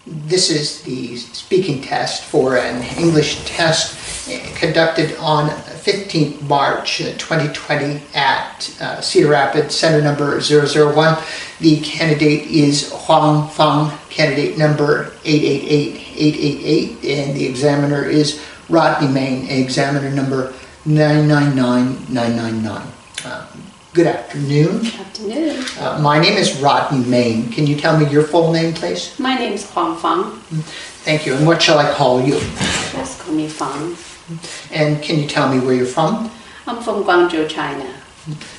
This is the speaking test for an English test conducted on 15th March 2020 at Cedar Rapids, Center number 001. The candidate is Huang Fang, candidate number 888888, and the examiner is Rodney Main, examiner number 999999. Good afternoon. Good afternoon. My name is Rodney Main. Can you tell me your full name, please? My name is Huang Fang. Thank you. And what shall I call you? Just call me Fang. And can you tell me where you're from? I'm from Guangzhou, China.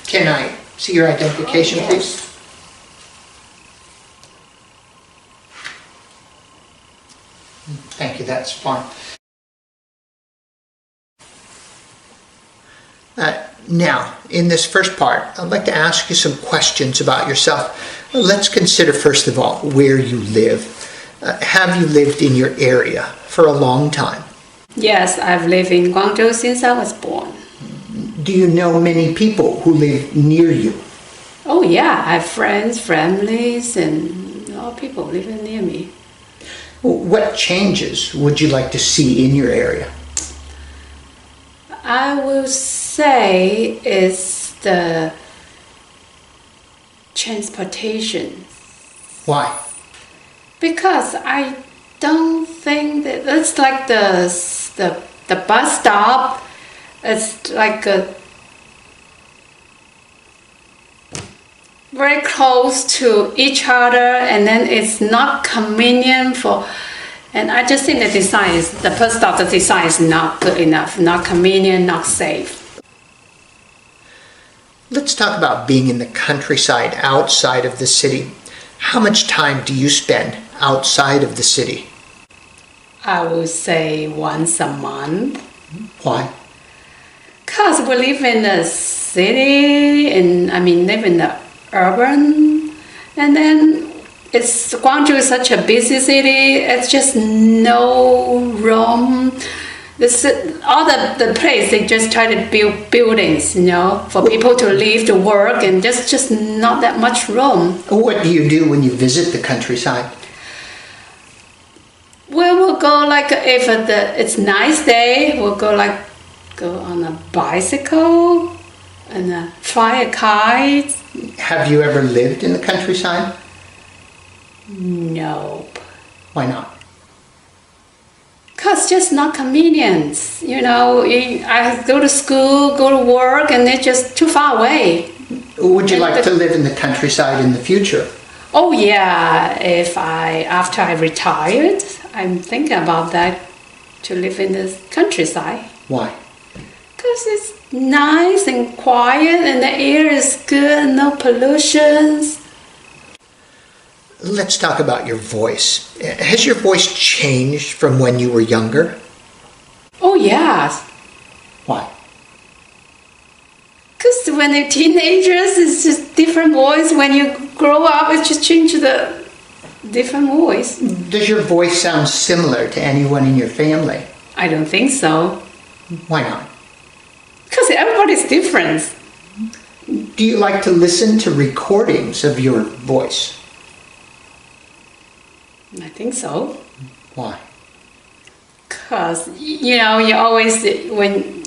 Can I see your identification, yes. please? Thank you. That's fine. Now, in this first part, I'd like to ask you some questions about yourself. Let's consider, first of all, where you live. Have you lived in your area for a long time? Yes, I've lived in Guangzhou since I was born. Do you know many people who live near you? Oh yeah, I have friends, families, and all people living near me. What changes would you like to see in your area? I will say it's the transportation. Why? Because I don't think that it's like the bus stop. It's like very close to each other, and then it's not convenient for. And I just think the bus stop, the design is not good enough, not convenient, not safe. Let's talk about being in the countryside outside of the city. How much time do you spend outside of the city? I would say once a month. Why? Because we live in the city, live in the urban, and then Guangzhou is such a busy city. It's just no room. All the place, they just try to build buildings, for people to live, to work, and just not that much room. What do you do when you visit the countryside? We'll go if it's a nice day, we'll go on a bicycle and fly a kite. Have you ever lived in the countryside? Nope. Why not? Because just not convenient. I go to school, go to work, and they're just too far away. Would you like to live in the countryside in the future? Oh yeah, after I retired, I'm thinking about that, to live in the countryside. Why? Because it's nice and quiet, and the air is good, no pollution. Let's talk about your voice. Has your voice changed from when you were younger? Oh yes. Why? Because when they're teenagers, it's just different voice. When you grow up, it just changes the different voice. Does your voice sound similar to anyone in your family? I don't think so. Why not? Because everybody's different. Do you like to listen to recordings of your voice? I think so. Why? Because, you always, when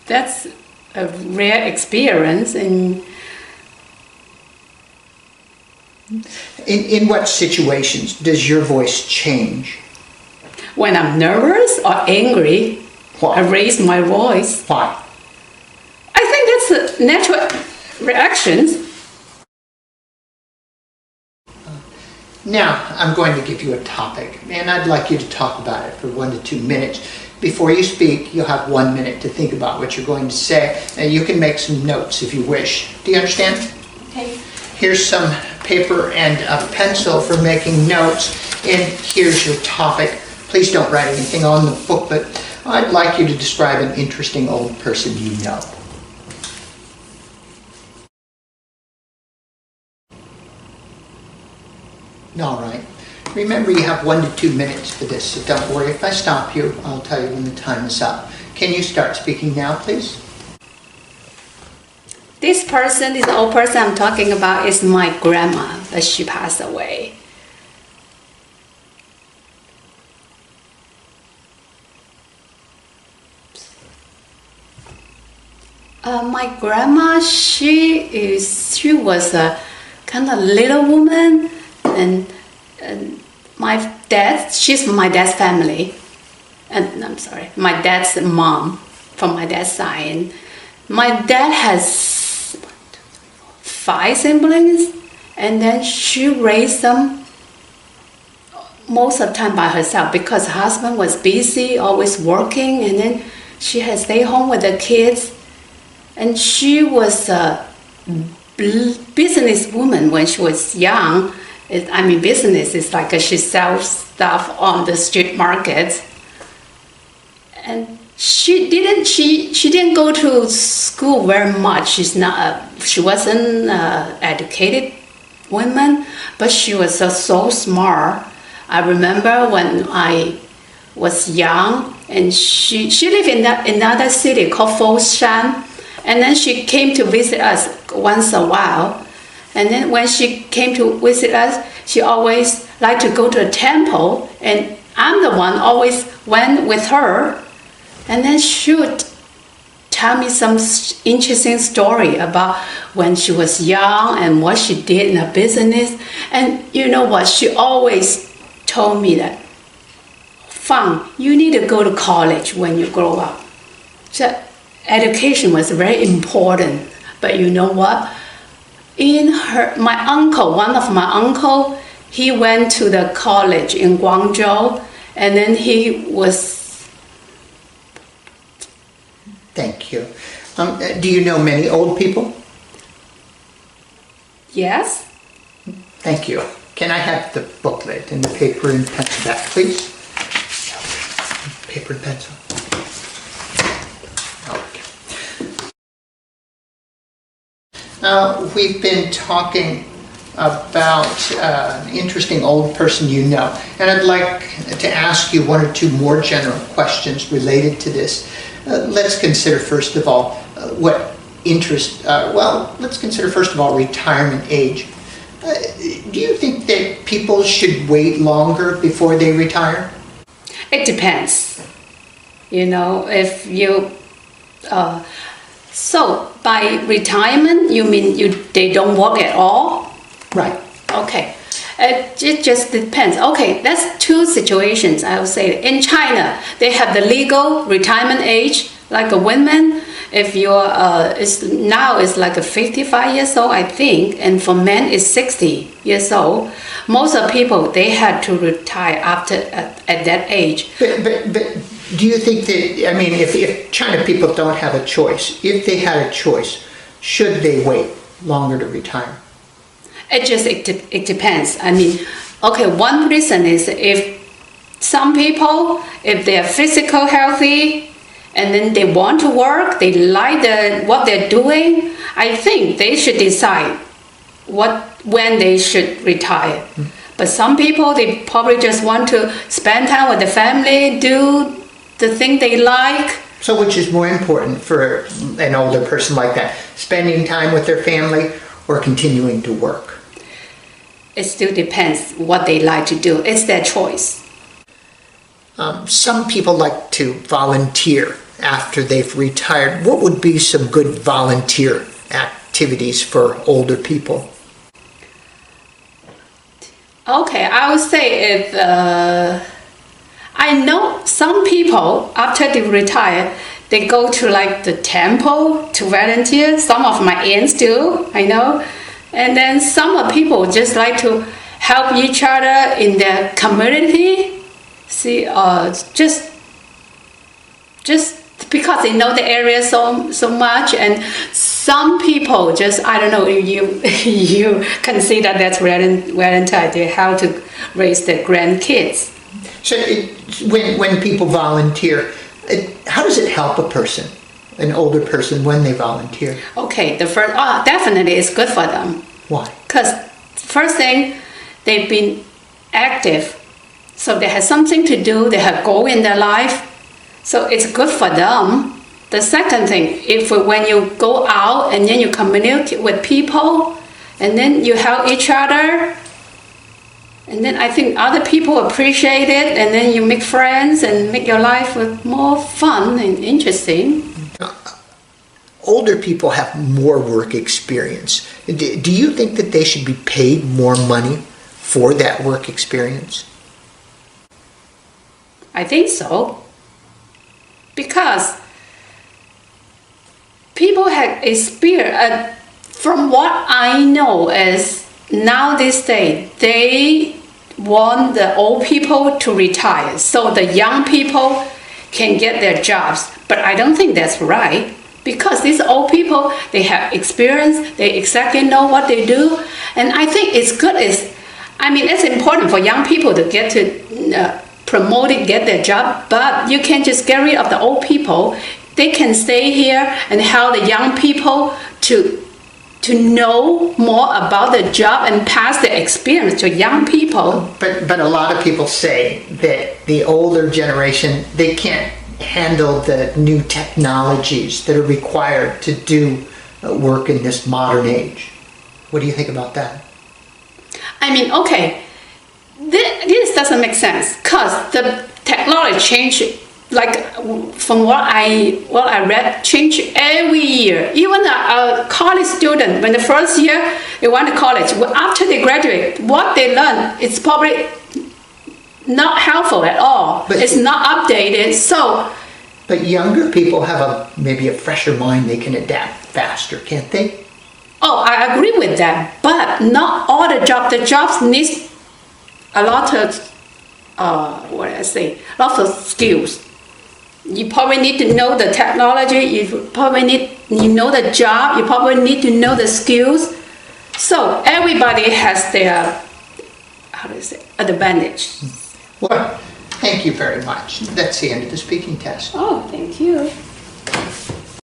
that's a rare experience. And in what situations does your voice change? When I'm nervous or angry, Why? I raise my voice. Why? I think that's a natural reaction. Now, I'm going to give you a topic, and I'd like you to talk about it for 1 to 2 minutes. Before you speak, you'll have 1 minute to think about what you're going to say, and you can make some notes if you wish. Do you understand? Okay. Here's some paper and a pencil for making notes, and here's your topic. Please don't write anything on the book, but I'd like you to describe an interesting old person you know. All right. Remember, you have 1 to 2 minutes for this, so don't worry. If I stop you, I'll tell you when the time is up. Can you start speaking now, please? This old person I'm talking about is my grandma, but she passed away. My grandma, she was a kind of little woman, and my dad, she's from my dad's family, and I'm sorry, my dad's mom from my dad's side. And my dad has 5 siblings, and then she raised them most of the time by herself because her husband was busy, always working, and then she had stayed home with the kids. And she was a businesswoman when she was young. Business is like she sells stuff on the street markets. And she didn't go to school very much. She wasn't educated woman, but she was so smart. I remember when I was young, and she lived in another city called Foshan, and then she came to visit us once a while. And then when she came to visit us, she always liked to go to a temple, and I'm the one always went with her. And then she would tell me some interesting story about when she was young and what she did in her business. And you know what? She always told me that, Fang, you need to go to college when you grow up. So education was very important. But you know what? One of my uncle, he went to the college in Guangzhou, and then he was. Thank you. Do you know many old people? Yes. Thank you. Can I have the booklet and the paper and pencil back, please? Paper and pencil. Okay. We've been talking about an interesting old person you know, and I'd like to ask you 1 or 2 more general questions related to this. Let's consider first of all let's consider first of all retirement age. Do you think that people should wait longer before they retire? It depends. If you so by retirement you mean they don't work at all? Right. Okay. It just depends. Okay, that's 2 situations I would say. In China, they have the legal retirement age, like a woman. If you're now it's like a 55 years old, I think, and for men it's 60 years old. Most of people they had to retire at that age. But do you think that if China people don't have a choice, if they had a choice, should they wait longer to retire? It depends. One reason is if some people, if they're physical healthy, and then they want to work, they like what they're doing, I think they should decide when they should retire. But some people, they probably just want to spend time with the family, do the thing they like. So which is more important for an older person like that, spending time with their family or continuing to work? It still depends what they like to do. It's their choice. Some people like to volunteer after they've retired. What would be some good volunteer activities for older people? Okay, I would say if I know some people after they retire, they go to like the temple to volunteer. Some of my aunts do, I know. And then some people just like to help each other in their community. See, just because they know the area so much, and some people just, I don't know, you consider that's volunteer. They help to raise their grandkids. So when people volunteer, how does it help a person, an older person, when they volunteer? Okay, definitely it's good for them. Why? Because first thing, they've been active, so they have something to do, they have goal in their life, so it's good for them. The second thing, when you go out and then you communicate with people, and then you help each other, and then I think other people appreciate it, and then you make friends and make your life more fun and interesting. older people have more work experience. Do you think that they should be paid more money for that work experience? I think so. Because people have experience, from what I know is now this day, they want the old people to retire so the young people can get their jobs. But I don't think that's right. Because these old people, they have experience, they exactly know what they do. And I think it's good, it's important for young people to get to promote it, get their job, but you can't just get rid of the old people. They can stay here and help the young people to know more about the job and pass the experience to young people. But a lot of people say that the older generation, they can't handle the new technologies that are required to do work in this modern age. What do you think about that? Okay, this doesn't make sense because the technology change, like from what I read, change every year. Even a college student, when the first year they went to college, after they graduate, what they learn is probably not helpful at all. It's not updated. But younger people have maybe a fresher mind. They can adapt faster, can't they? Oh, I agree with that. But not all the jobs. The jobs need a lot of lots of skills. You probably need to know the technology. You know the job. You probably need to know the skills. So everybody has their advantage. Well, thank you very much. That's the end of the speaking test. Oh, thank you.